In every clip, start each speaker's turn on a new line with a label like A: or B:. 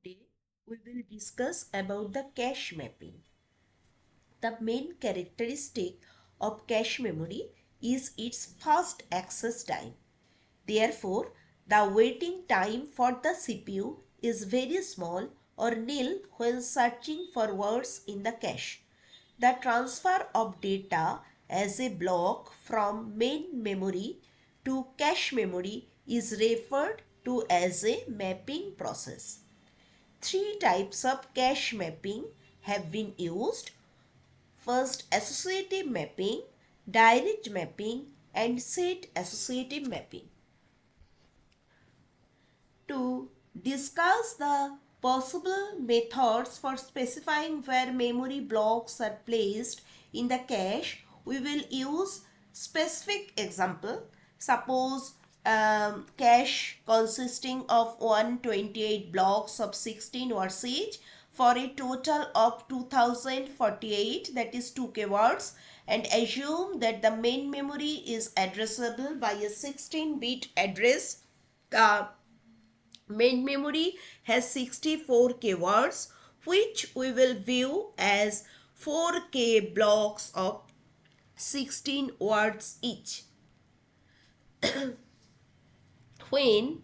A: Today we will discuss about the cache mapping. The main characteristic of cache memory is its fast access time. Therefore, the waiting time for the CPU is very small or nil when searching for words in the cache. The transfer of data as a block from main memory to cache memory is referred to as a mapping process. Three types of cache mapping have been used. First, associative mapping, direct mapping, and set associative mapping. To discuss the possible methods for specifying where memory blocks are placed in the cache, we will use specific example. Suppose cache consisting of 128 blocks of 16 words each for a total of 2048, that is 2k words, and assume that the main memory is addressable by a 16-bit address. Main memory has 64k words, which we will view as 4k blocks of 16 words each. When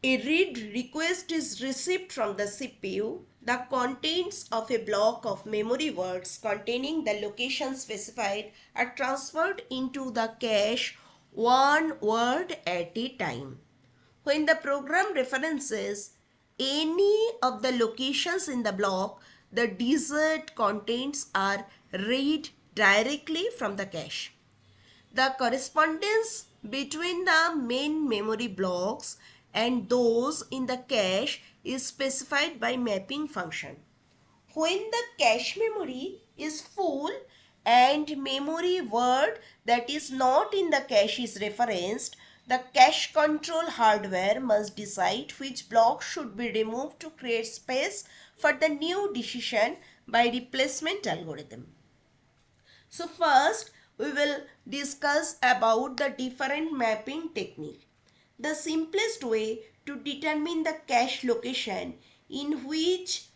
A: a read request is received from the CPU, the contents of a block of memory words containing the location specified are transferred into the cache one word at a time. When the program references any of the locations in the block, the desired contents are read directly from the cache. The correspondence between the main memory blocks and those in the cache is specified by mapping function. When the cache memory is full and memory word that is not in the cache is referenced, the cache control hardware must decide which block should be removed to create space for the new decision by replacement algorithm. So first we will discuss about the different mapping technique. The simplest way to determine the cache location in which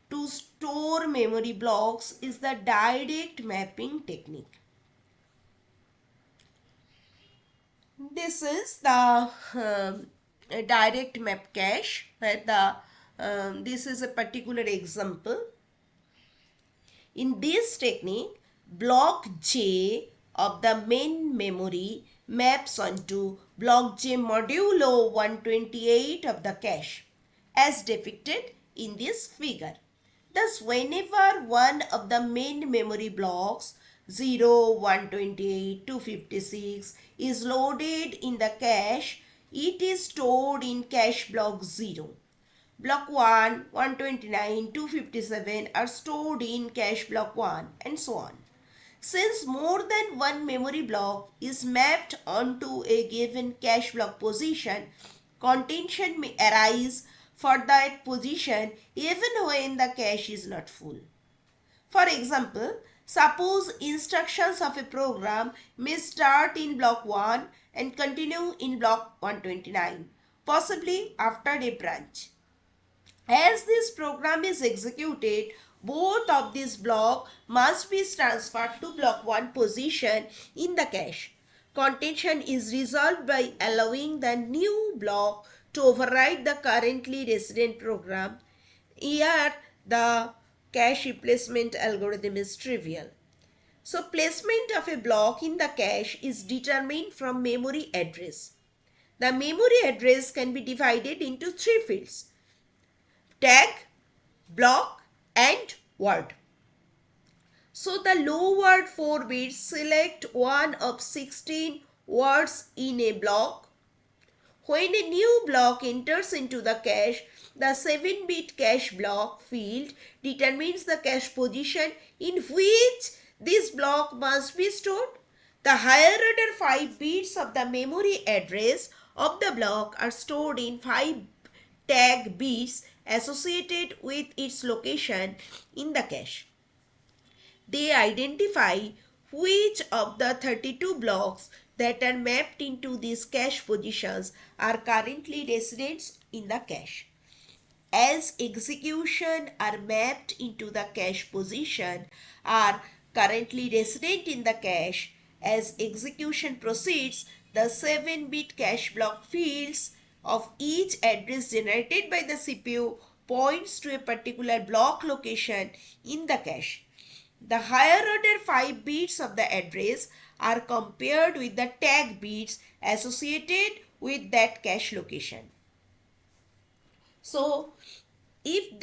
A: to store memory blocks is the direct mapping technique. This is the direct map cache where this is a particular example. In this technique, block J of the main memory maps onto block J modulo 128 of the cache as depicted in this figure. Thus, whenever one of the main memory blocks 0, 128, 256 is loaded in the cache, it is stored in cache block 0. Block 1, 129, 257 are stored in cache block 1 and so on. Since more than one memory block is mapped onto a given cache block position, contention may arise for that position even when the cache is not full. For example, suppose instructions of a program may start in block 1 and continue in block 129, possibly after a branch. As this program is executed, both of these blocks must be transferred to block 1 position in the cache. Contention is resolved by allowing the new block to override the currently resident program. Here, the cache replacement algorithm is trivial. So, placement of a block in the cache is determined from memory address. The memory address can be divided into three fields: tag, block, and word. So the low word 4 bits select one of 16 words in a block. When a new block enters into the cache, the 7-bit cache block field determines the cache position in which this block must be stored. The higher order 5 bits of the memory address of the block are stored in 5 tag bits associated with its location in the cache. They identify which of the 32 blocks that are mapped into these cache positions are currently residents in the cache. as execution are mapped into the cache position are currently resident in the cache. As execution proceeds, the 7-bit cache block fields of each address generated by the CPU points to a particular block location in the cache. The higher order 5 bits of the address are compared with the tag bits associated with that cache location. So, if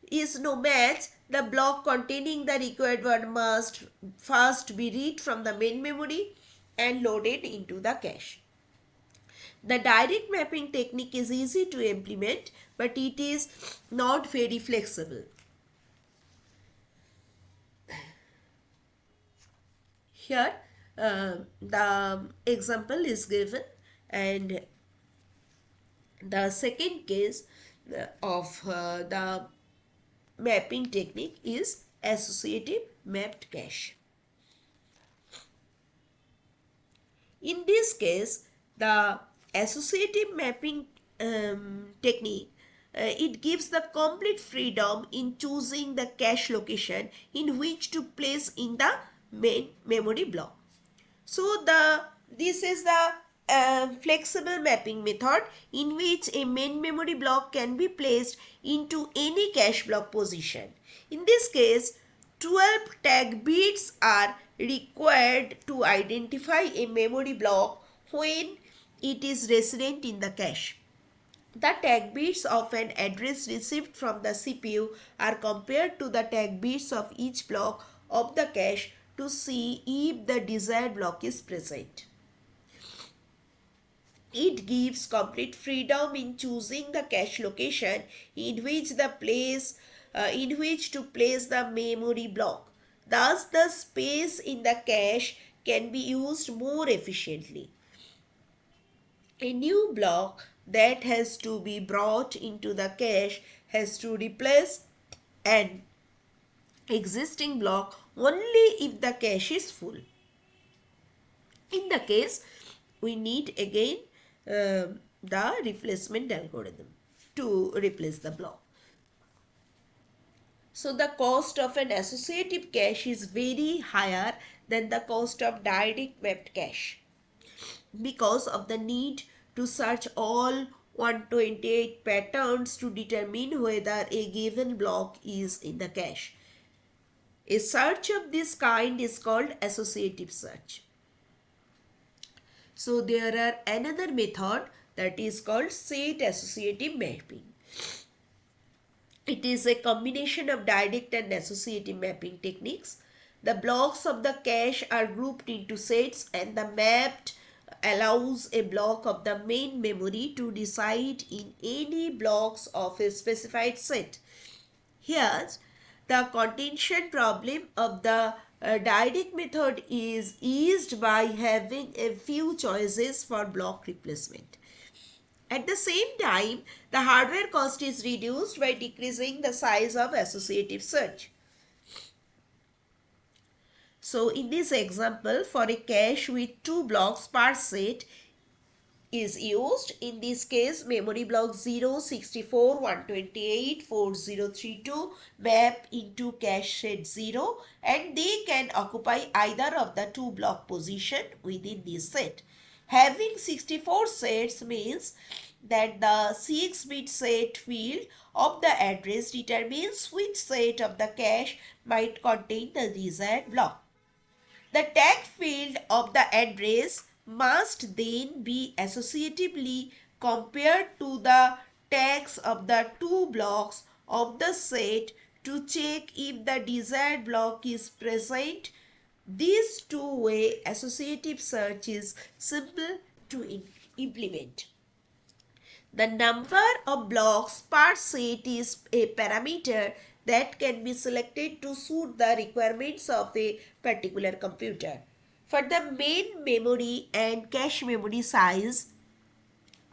A: is no match, the block containing the required word must first be read from the main memory and loaded into the cache. The direct mapping technique is easy to implement, but it is not very flexible. Here, the example is given, and the second case of the mapping technique is associative mapped cache. In this case, the associative mapping technique it gives the complete freedom in choosing the cache location in which to place in the main memory block. So this is the flexible mapping method in which a main memory block can be placed into any cache block position. In this case, 12 tag bits are required to identify a memory block when it is resident in the cache. The tag bits of an address received from the CPU are compared to the tag bits of each block of the cache to see if the desired block is present. It gives complete freedom in choosing the cache location in which to place the memory block. Thus, the space in the cache can be used more efficiently. A new block that has to be brought into the cache has to replace an existing block only if the cache is full. In the case, we need again the replacement algorithm to replace the block. So the cost of an associative cache is very higher than the cost of direct mapped cache because of the need to search all 128 patterns to determine whether a given block is in the cache. A search of this kind is called associative search. So there are another method that is called set associative mapping. It is a combination of direct and associative mapping techniques. The blocks of the cache are grouped into sets, and the mapped allows a block of the main memory to reside in any blocks of a specified set. Here, the contention problem of the direct method is eased by having a few choices for block replacement. At the same time, the hardware cost is reduced by decreasing the size of associative search. So in this example, for a cache with 2 blocks per set is used. In this case, memory block 0, 64, 128, 4032 map into cache set 0, and they can occupy either of the 2 block position within this set. Having 64 sets means that the 6-bit set field of the address determines which set of the cache might contain the desired block. The tag field of the address must then be associatively compared to the tags of the 2 blocks of the set to check if the desired block is present. This two-way associative search is simple to implement. The number of blocks per set is a parameter that can be selected to suit the requirements of a particular computer. For the main memory and cache memory size,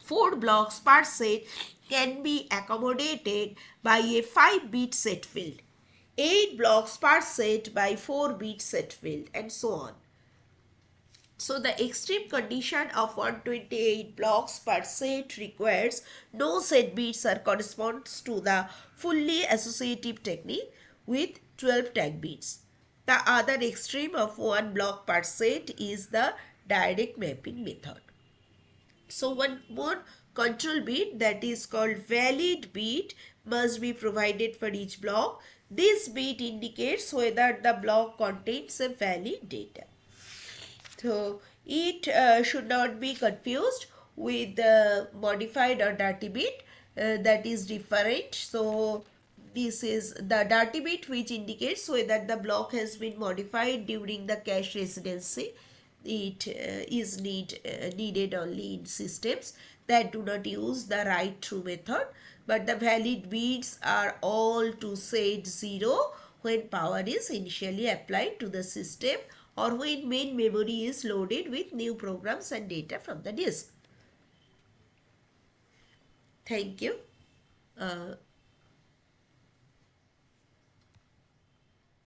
A: 4 blocks per set can be accommodated by a 5-bit set field, 8 blocks per set by 4-bit set field, and so on. So the extreme condition of 128 blocks per set requires no set bits or corresponds to the fully associative technique with 12 tag bits. The other extreme of one block per set is the direct mapping method. So one more control bit, that is called valid bit, must be provided for each block. This bit indicates whether the block contains a valid data. So it should not be confused with the modified or dirty bit, that is different. So this is the dirty bit, which indicates whether the block has been modified during the cache residency. It is needed only in systems that do not use the write through method, but the valid bits are all to set 0 when power is initially applied to the system or when main memory is loaded with new programs and data from the disk. Thank you.